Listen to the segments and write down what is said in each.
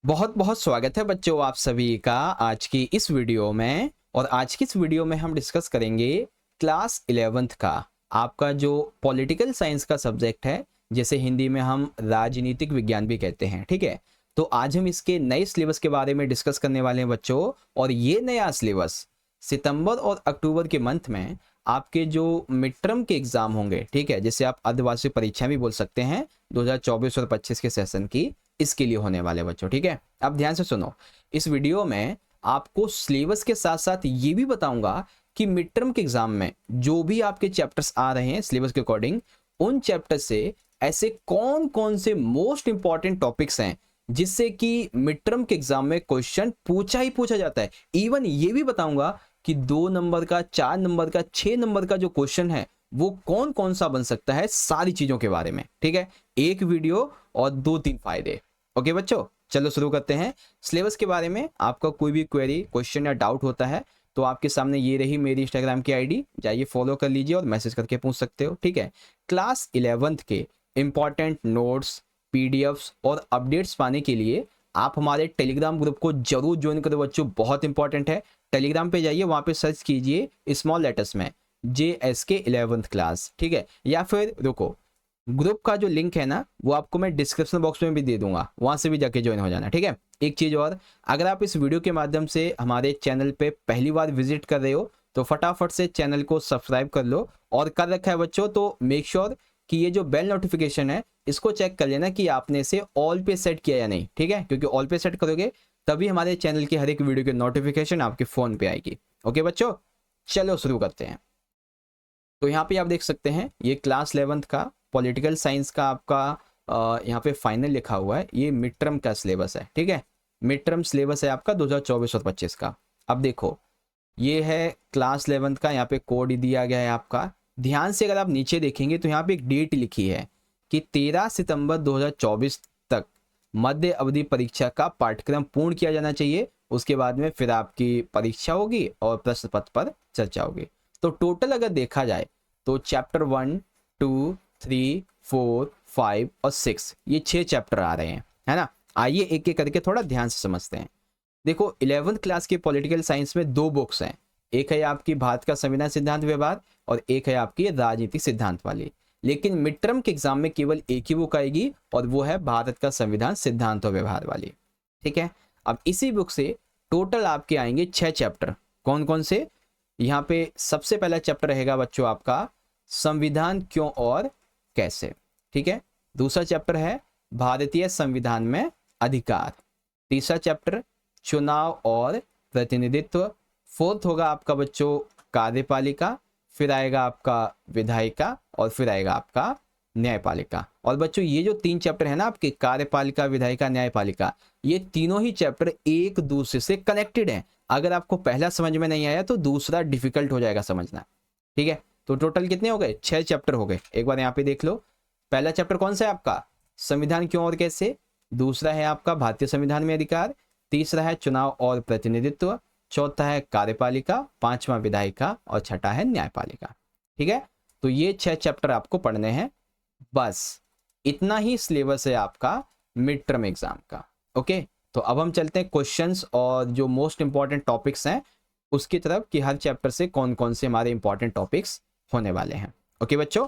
बहुत बहुत स्वागत है बच्चों आप सभी का आज की इस वीडियो में। और आज की इस वीडियो में हम डिस्कस करेंगे क्लास 11th का आपका जो पॉलिटिकल साइंस का सब्जेक्ट है, जैसे हिंदी में हम राजनीतिक विज्ञान भी कहते हैं। ठीक है, तो आज हम इसके नए सिलेबस के बारे में डिस्कस करने वाले हैं बच्चों। और ये नया सिलेबस सितंबर और अक्टूबर के मंथ में आपके जो मिड टर्म के एग्जाम होंगे, ठीक है, जिसे आप अर्धवार्षिक परीक्षा भी बोल सकते हैं, 2024 और 25 के सेशन की, इसके लिए होने वाले बच्चों। ठीक है, अब ध्यान से सुनो। इस वीडियो में आपको सिलेबस के साथ साथ ये भी बताऊंगा कि मिड टर्म के एग्जाम में जो भी आपके चैप्टर्स आ रहे हैं सिलेबस के अकॉर्डिंग, उन चैप्टर से ऐसे कौन कौन से मोस्ट इंपॉर्टेंट टॉपिक्स हैं जिससे कि मिड टर्म के एग्जाम में क्वेश्चन पूछा ही पूछा जाता है। इवन ये भी बताऊंगा कि 2 नंबर का, 4 नंबर का, 6 नंबर का जो क्वेश्चन है वो कौन कौन सा बन सकता है, सारी चीजों के बारे में। ठीक है, एक वीडियो और 2-3 फायदे। ओके बच्चों, चलो शुरू करते हैं। सिलेबस के बारे में आपका कोई भी क्वेरी, क्वेश्चन या डाउट होता है तो आपके सामने ये रही मेरी इंस्टाग्राम की आईडी, जाइए फॉलो कर लीजिए और मैसेज करके पूछ सकते हो। ठीक है, क्लास 11th के इंपॉर्टेंट नोट्स, पीडीएफ्स और अपडेट्स पाने के लिए आप हमारे टेलीग्राम ग्रुप को जरूर ज्वाइन करो बच्चों, बहुत इंपॉर्टेंट है। टेलीग्राम पे जाइए, वहां पे सर्च कीजिए स्मॉल लेटर्स में JSK 11th क्लास। ठीक है, या फिर रुको, ग्रुप का जो लिंक है ना वो आपको मैं डिस्क्रिप्शन बॉक्स में भी दे दूंगा, वहां से भी जाके ज्वाइन हो जाना। ठीक है, एक चीज और, अगर आप इस वीडियो के माध्यम से हमारे चैनल पे पहली बार विजिट कर रहे हो तो फटाफट से चैनल को सब्सक्राइब कर लो, और कर रखा है बच्चों तो मेक श्योर कि ये जो बेल नोटिफिकेशन है इसको चेक कर लेना कि आपने इसे ऑल पे सेट किया या नहीं। ठीक है, क्योंकि ऑल पे सेट करोगे तभी हमारे चैनल की हर एक वीडियो की नोटिफिकेशन आपके फोन पे आएगी। ओके बच्चों, चलो शुरू करते हैं। तो यहाँ पे आप देख सकते हैं ये क्लास 11th का पॉलिटिकल साइंस का आपका यहाँ पे फाइनल लिखा हुआ है, ये मिड टर्म का सिलेबस है। ठीक है, मिड टर्म सिलेबस है आपका 2024 और 25 का। अब देखो, ये है क्लास 11th का, यहाँ पे कोड दिया गया है आपका। ध्यान से अगर आप नीचे देखेंगे तो यहाँ पे एक डेट लिखी है कि 13 सितंबर 2024 तक मध्य अवधि परीक्षा का पाठ्यक्रम पूर्ण किया जाना चाहिए। उसके बाद में फिर आपकी परीक्षा होगी और प्रश्न पत्र पर चर्चा होगी। तो टोटल अगर देखा जाए तो चैप्टर 1, 2, 3, 4, 5 और 6, ये 6 चैप्टर आ रहे हैं, है ना। आइए एक एक करके थोड़ा ध्यान से समझते हैं। देखो, 11th क्लास के पॉलिटिकल साइंस में 2 बुक्स हैं, एक है आपकी भारत का संविधान सिद्धांत व्यवहार और एक है आपकी राजनीतिक सिद्धांत वाली। लेकिन मिड टर्म के एग्जाम में केवल एक ही बुक आएगी और वो है भारत का संविधान सिद्धांत और व्यवहार वाली। ठीक है, अब इसी बुक से टोटल आपके आएंगे 6 चैप्टर। कौन कौन से? यहाँ पे सबसे पहला चैप्टर रहेगा बच्चों आपका संविधान क्यों और कैसे। ठीक है, दूसरा चैप्टर है भारतीय संविधान में अधिकार। तीसरा चैप्टर चुनाव और प्रतिनिधित्व। फोर्थ होगा आपका बच्चों कार्यपालिका, फिर आएगा आपका विधायिका और फिर आएगा आपका न्यायपालिका। और बच्चों ये जो 3 चैप्टर है ना आपके, कार्यपालिका, विधायिका, न्यायपालिका, ये तीनों ही चैप्टर एक दूसरे से कनेक्टेड हैं। अगर आपको पहला समझ में नहीं आया तो दूसरा डिफिकल्ट हो जाएगा समझना। ठीक है, तो टोटल कितने हो गए? 6 चैप्टर हो गए। एक बार यहाँ पे देख लो, पहला चैप्टर कौन सा है आपका? संविधान क्यों और कैसे। दूसरा है आपका भारतीय संविधान में अधिकार। तीसरा है चुनाव और प्रतिनिधित्व। चौथा है कार्यपालिका। पांचवा विधायिका और छठा है न्यायपालिका। ठीक है, तो ये 6 चैप्टर आपको पढ़ने हैं। बस इतना ही सिलेबस है आपका मिड टर्म एग्जाम का। ओके, तो अब हम चलते हैं क्वेश्चंस और जो मोस्ट इंपॉर्टेंट टॉपिक्स हैं उसकी तरफ, कि हर चैप्टर से कौन कौन से हमारे इंपॉर्टेंट टॉपिक्स होने वाले हैं। ओके बच्चों,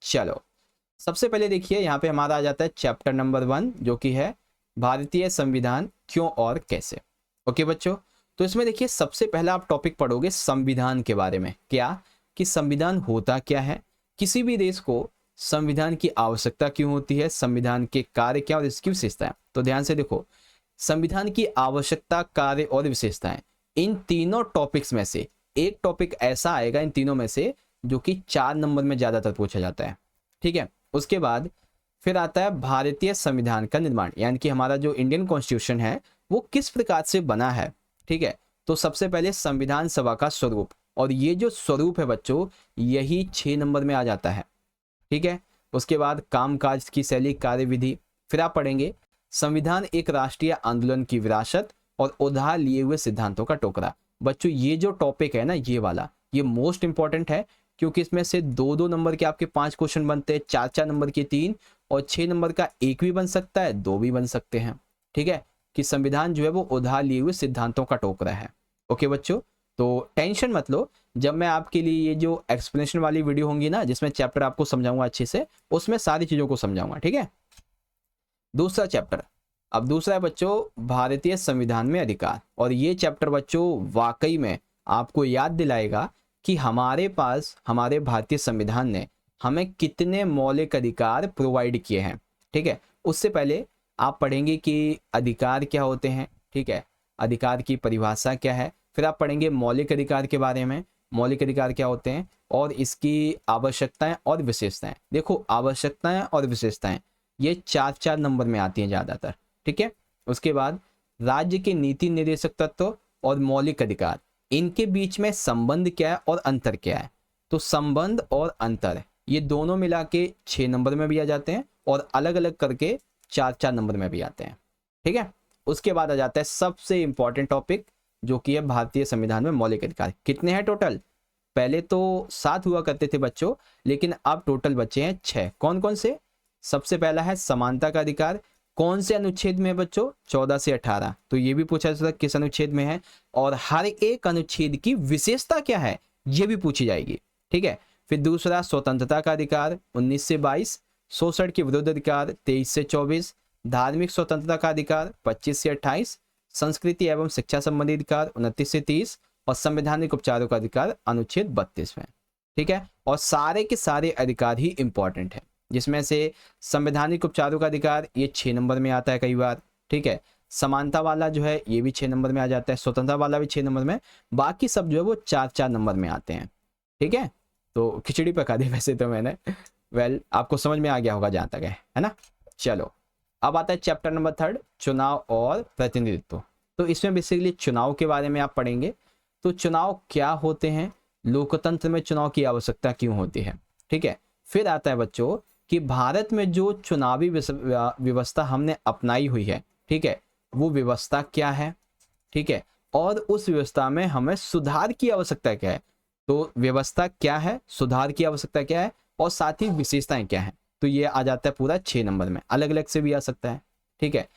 चलो सबसे पहले देखिए यहाँ पे हमारा आ जाता है चैप्टर नंबर 1, जो कि है भारतीय संविधान क्यों और कैसे। ओके बच्चों, तो इसमें देखिए सबसे पहला आप टॉपिक पढ़ोगे संविधान के बारे में। क्या कि संविधान होता क्या है, किसी भी देश को संविधान की आवश्यकता क्यों होती है, संविधान के कार्य क्या और इसकी विशेषताएं। तो ध्यान से देखो, संविधान की आवश्यकता, कार्य और विशेषताएं, इन तीनों टॉपिक्स में से एक टॉपिक ऐसा आएगा इन तीनों में से जो कि 4 नंबर में ज्यादातर पूछा जाता है। ठीक है, उसके बाद फिर आता है भारतीय संविधान का निर्माण, यानी कि हमारा जो इंडियन कॉन्स्टिट्यूशन है वो किस प्रकार से बना है। ठीक है, तो सबसे पहले संविधान सभा का स्वरूप, और ये जो स्वरूप है बच्चों यही 6 नंबर में आ जाता है। ठीक है, उसके बाद कामकाज की शैली, कार्यविधि। फिर आप पढ़ेंगे संविधान एक राष्ट्रीय आंदोलन की विरासत और उधार लिए हुए सिद्धांतों का टोकरा। बच्चों ये जो टॉपिक है ना, ये वाला, ये मोस्ट इंपॉर्टेंट है, क्योंकि इसमें से 2-2 नंबर के आपके 5 क्वेश्चन बनते हैं, 4-4 नंबर के 3, और 6 नंबर का 1 भी बन सकता है, 2 भी बन सकते हैं। ठीक है, कि संविधान जो है वो उधार लिए हुए सिद्धांतों का टोकरा है। ओके बच्चों, तो टेंशन मत लो, जब मैं आपके लिए ये जो एक्सप्लेनेशन वाली वीडियो होंगी ना, जिसमें चैप्टर आपको समझाऊंगा अच्छे से, उसमें सारी चीज़ों को समझाऊंगा, ठीक है। दूसरा चैप्टर, अब दूसरा है बच्चों भारतीय संविधान में अधिकार, और ये चैप्टर बच्चों वाकई में आपको याद दिलाएगा कि हमारे पास हमारे भारतीय संविधान ने हमें कितने मौलिक अधिकार प्रोवाइड किए हैं, ठीक है। उससे पहले आप पढ़ेंगे कि अधिकार क्या होते हैं, ठीक है, अधिकार की परिभाषा क्या है, फिर आप पढ़ेंगे मौलिक अधिकार के बारे में, मौलिक अधिकार क्या होते हैं और इसकी आवश्यकताएं और विशेषताएं। देखो आवश्यकताएं और विशेषताएं ये 4 नंबर में आती हैं ज़्यादातर, ठीक है। उसके बाद राज्य के नीति निर्देशक तत्व और मौलिक अधिकार, इनके बीच में संबंध क्या है और अंतर क्या है। तो संबंध और अंतर ये दोनों मिला के 6 नंबर में भी आ जाते हैं और अलग अलग करके 4 नंबर में भी आते हैं, ठीक है। उसके बाद आ जाता है सबसे इंपॉर्टेंट टॉपिक, जो कि है भारतीय संविधान में मौलिक अधिकार। कितने हैं टोटल? पहले तो 7 हुआ करते थे बच्चों, लेकिन अब टोटल बचे हैं 6। कौन कौन से? सबसे पहला है समानता का अधिकार। कौन से अनुच्छेद में बच्चों? 14 से 18। तो ये भी पूछा जा सकता है किस अनुच्छेद में है, और हर एक अनुच्छेद की विशेषता क्या है ये भी पूछी जाएगी, ठीक है। फिर दूसरा स्वतंत्रता का अधिकार 19 से 22, शोषण के विरुद्ध अधिकार 23 से 24, धार्मिक स्वतंत्रता का अधिकार 25 से 28, संस्कृति एवं शिक्षा संबंधी अधिकार 29 से 30, और संवैधानिक उपचारों का अधिकार अनुच्छेद 32 में, ठीक है। और सारे के सारे अधिकार ही इंपॉर्टेंट है, जिसमें से संवैधानिक उपचारों का अधिकार ये 6 नंबर में आता है कई बार, ठीक है। समानता वाला जो है ये भी 6 नंबर में आ जाता है, स्वतंत्रता वाला भी 6 नंबर में, बाकी सब जो है वो 4 नंबर में आते हैं, ठीक है। तो खिचड़ी पका दी वैसे तो मैंने, आपको समझ में आ गया होगा जहाँ तक है ना। चलो अब आता है चैप्टर नंबर 3, चुनाव और प्रतिनिधित्व। तो इसमें बेसिकली चुनाव के बारे में आप पढ़ेंगे। तो चुनाव क्या होते हैं, लोकतंत्र में चुनाव की आवश्यकता क्यों होती है, ठीक है। फिर आता है बच्चों कि भारत में जो चुनावी व्यवस्था हमने अपनाई हुई है, ठीक है, वो व्यवस्था क्या है, ठीक है, और उस व्यवस्था में हमें सुधार की आवश्यकता क्या है। तो व्यवस्था क्या है, सुधार की आवश्यकता क्या है, और साथ ही विशेषताएं क्या है। तो ये आ जाता है पूरा 6 नंबर में, अलग अलग से भी आ सकता है, ठीक है।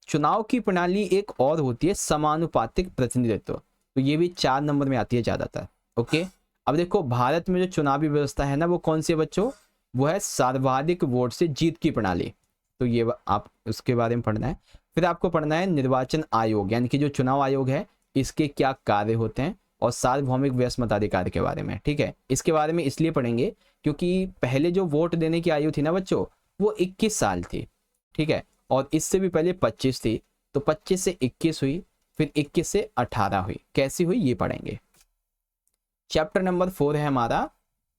चुनाव की प्रणाली एक और होती है समानुपातिक प्रतिनिधित्व, तो ये भी 4 नंबर में आती है ज्यादातर, ओके। अब देखो भारत में जो चुनावी व्यवस्था है ना, वो कौन सी है बच्चों? वो है सर्वाधिक वोट से जीत की प्रणाली। तो ये आप उसके बारे में पढ़ना है। फिर आपको पढ़ना है निर्वाचन आयोग, यानी कि जो चुनाव आयोग है इसके क्या कार्य होते हैं, और सार्वभौमिक व्यस्त मताधिकार के बारे में, ठीक है। इसके बारे में इसलिए पढ़ेंगे क्योंकि पहले जो वोट देने की आयु थी ना बच्चों, वो 21 साल थी, ठीक है, और इससे भी पहले 25 थी। तो 25 से 21 हुई, फिर 21 से 18 हुई, कैसी हुई ये पढ़ेंगे। चैप्टर नंबर 4 है हमारा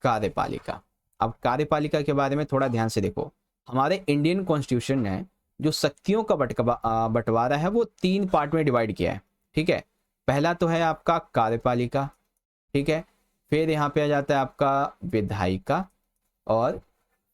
कार्यपालिका। अब कार्यपालिका के बारे में थोड़ा ध्यान से देखो। हमारे इंडियन कॉन्स्टिट्यूशन ने जो शक्तियों का बंटवारा है वो 3 पार्ट में डिवाइड किया है, ठीक है। पहला तो है आपका कार्यपालिका, ठीक है, फिर यहाँ पे आ जाता है आपका विधायिका, और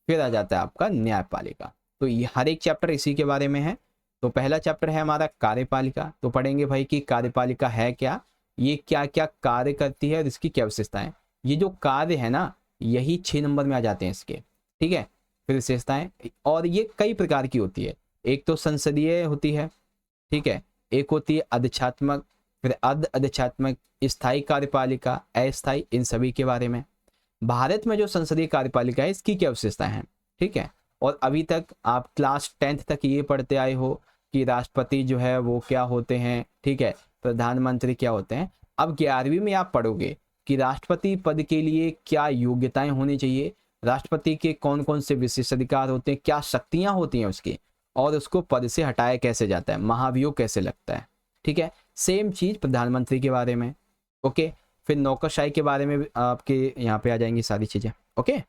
फिर आ जाता है आपका न्यायपालिका। तो ये हर एक चैप्टर इसी के बारे में है। तो पहला चैप्टर है हमारा कार्यपालिका। तो पढ़ेंगे भाई कि कार्यपालिका है क्या, ये क्या क्या कार्य करती है और इसकी क्या विशेषताएं। ये जो कार्य है ना यही 6 नंबर में आ जाते हैं इसके, ठीक है। फिर विशेषताएं, और ये कई प्रकार की होती है। एक तो संसदीय होती है, ठीक है, एक होती है अधिच्छात्मक, फिर अर्ध अधिच्छात्मक, स्थायी कार्यपालिका, अस्थायी, इन सभी के बारे में। भारत में जो संसदीय कार्यपालिका है इसकी क्या विशेषताएं हैं, ठीक है। और अभी तक आप क्लास 10th तक ये पढ़ते आए हो कि राष्ट्रपति जो है वो क्या होते हैं, ठीक है, प्रधानमंत्री क्या होते हैं। अब 11वीं में आप पढ़ोगे कि राष्ट्रपति पद के लिए क्या योग्यताएं होनी चाहिए, राष्ट्रपति के कौन कौन से विशेष अधिकार होते हैं, क्या शक्तियां होती हैं उसकी, और उसको पद से हटाया कैसे जाता है, महाभियोग कैसे लगता है, ठीक है। सेम चीज प्रधानमंत्री के बारे में, ओके। फिर नौकरशाही के बारे में आपके यहाँ पे आ जाएंगी सारी चीजें, ओके।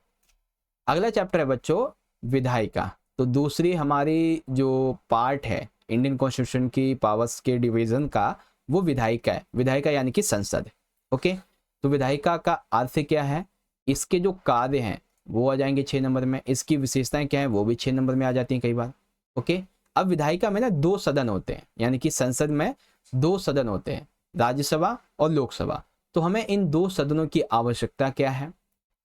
अगला चैप्टर है बच्चों विधायिका। तो दूसरी हमारी जो पार्ट है इंडियन कॉन्स्टिट्यूशन की पावर्स के डिवीजन का, वो विधायिका है। विधायिका यानी कि संसद, ओके। तो विधायिका का अर्थ क्या है, इसके जो कार्य हैं वो आ जाएंगे 6 नंबर में, इसकी विशेषताएं क्या है वो भी 6 नंबर में आ जाती हैं कई बार, ओके। अब विधायिका में ना 2 सदन होते हैं, यानी कि संसद में 2 सदन होते हैं, राज्यसभा और लोकसभा। तो हमें इन 2 सदनों की आवश्यकता क्या है,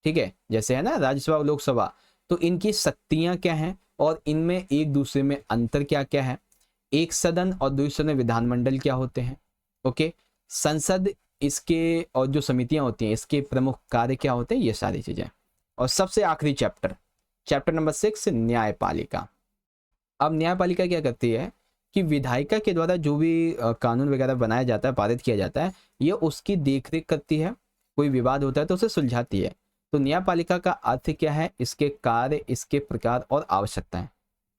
ठीक है, जैसे है ना राज्यसभा और लोकसभा, तो इनकी शक्तियां क्या हैं और इनमें एक दूसरे में अंतर क्या क्या है। एक सदन और द्विसदन विधानमंडल क्या होते हैं, ओके, संसद इसके और जो समितियां होती हैं इसके प्रमुख कार्य क्या होते हैं, ये सारी चीजें। और सबसे आखिरी चैप्टर, चैप्टर नंबर 6, न्यायपालिका। अब न्यायपालिका क्या करती है कि विधायिका के द्वारा जो भी कानून वगैरह बनाया जाता है, पारित किया जाता है, ये उसकी देखरेख करती है, कोई विवाद होता है तो उसे सुलझाती है। तो न्यायपालिका का अर्थ क्या है, इसके कार्य, इसके प्रकार और आवश्यकताएं,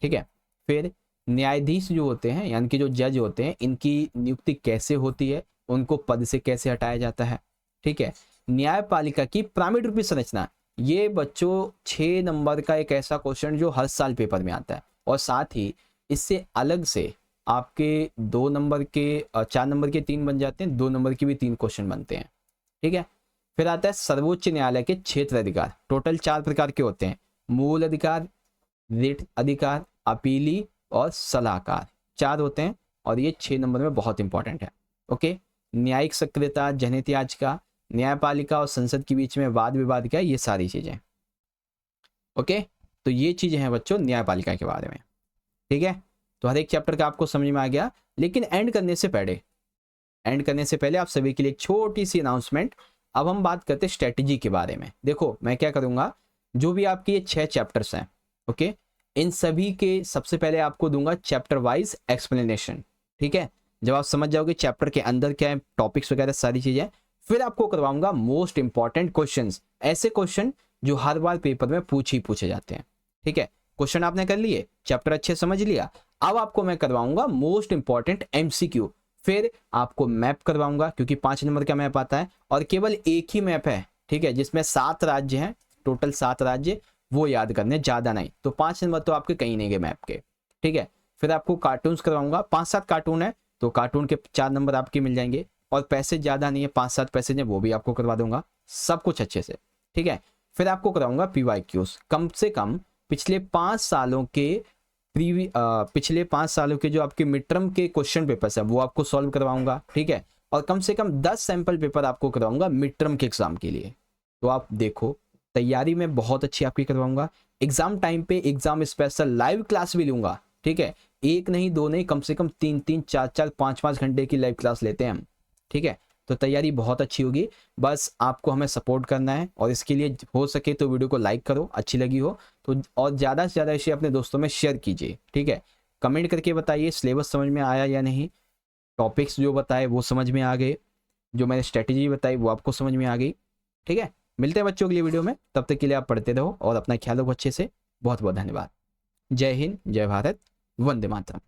ठीक है। फिर न्यायाधीश जो होते हैं यानी कि जो जज होते हैं, इनकी नियुक्ति कैसे होती है, उनको पद से कैसे हटाया जाता है, ठीक है। न्यायपालिका की पिरामिड रूपी संरचना, ये बच्चों 6 नंबर का एक ऐसा क्वेश्चन जो हर साल पेपर में आता है, और साथ ही इससे अलग से आपके 2 नंबर के 4 नंबर के 3 बन जाते हैं, 2 नंबर के भी 3 क्वेश्चन बनते हैं, ठीक है। फिर आता है सर्वोच्च न्यायालय के क्षेत्र अधिकार, टोटल 4 प्रकार के होते हैं, मूल अधिकार, रिट अधिकार, अपीली और सलाहकार, 4 होते हैं, और ये 6 नंबर में बहुत इंपॉर्टेंट है, ओके। न्यायिक सक्रियता, जनहित याचिका, न्यायपालिका और संसद के बीच में वाद विवाद क्या है, ये सारी चीजें, ओके। तो ये चीजें हैं बच्चों न्यायपालिका के बारे में, ठीक है। तो हर एक चैप्टर का आपको समझ में आ गया। लेकिन एंड करने से पहले आप सभी के लिए एक छोटी सी अनाउंसमेंट। अब हम बात करते हैं स्ट्रेटजी के बारे में। देखो मैं क्या करूंगा, जो भी आपके ये 6 चैप्टर्स हैं, ओके, इन सभी के सबसे पहले आपको दूंगा चैप्टर वाइज एक्सप्लेनेशन, ठीक है। जब आप समझ जाओगे चैप्टर के अंदर क्या है, टॉपिक्स वगैरह सारी चीजें, फिर आपको करवाऊंगा मोस्ट इंपॉर्टेंट क्वेश्चंस, ऐसे क्वेश्चन जो हर बार पेपर में पूछे जाते हैं, ठीक है। क्वेश्चन आपने कर लिए, चैप्टर अच्छे समझ लिया, अब आपको मैं करवाऊंगा मोस्ट इंपॉर्टेंट एमसीक्यू, फिर आपको मैप करवाऊंगा क्योंकि 5 नंबर का मैप आता है, और केवल एक ही मैप है, ठीक है, जिसमें 7 राज्य हैं, टोटल 7 राज्य, वो याद करने, ज्यादा नहीं। तो 5 नंबर तो आपके कहीं नहीं गए मैप के, ठीक है। फिर आपको कार्टून्स करवाऊंगा, 5-7 कार्टून है, तो कार्टून के 4 नंबर आपके मिल जाएंगे, और पैसे ज्यादा नहीं है, 5-7 पैसे हैं, वो भी आपको करवा दूंगा, सब कुछ अच्छे से, ठीक है। फिर आपको कराऊंगा पीवाईक्यूज, कम से कम पिछले 5 सालों के जो आपके मिड टर्म के क्वेश्चन पेपर्स है वो आपको सॉल्व करवाऊंगा, ठीक है। और कम से कम 10 सैंपल पेपर आपको करवाऊंगा मिड टर्म के एग्जाम के लिए। तो आप देखो तैयारी में बहुत अच्छी आपकी करवाऊंगा, एग्जाम टाइम पे एग्जाम स्पेशल लाइव क्लास भी लूंगा, ठीक है। 1 नहीं 2 नहीं, कम से कम 3-3 4-4 5-5 घंटे की लाइव क्लास लेते हैं हम, ठीक है। तो तैयारी बहुत अच्छी होगी, बस आपको हमें सपोर्ट करना है, और इसके लिए हो सके तो वीडियो को लाइक करो, अच्छी लगी हो तो, और ज़्यादा से ज़्यादा इसे अपने दोस्तों में शेयर कीजिए, ठीक है। कमेंट करके बताइए सिलेबस समझ में आया या नहीं, टॉपिक्स जो बताए वो समझ में आ गए, जो मैंने स्ट्रेटेजी बताई वो आपको समझ में आ गई, ठीक है। मिलते हैं बच्चों अगली वीडियो में, तब तक के लिए आप पढ़ते रहो और अपना ख्याल रखो अच्छे से। बहुत बहुत धन्यवाद। जय हिंद, जय भारत, वंदे मातरम।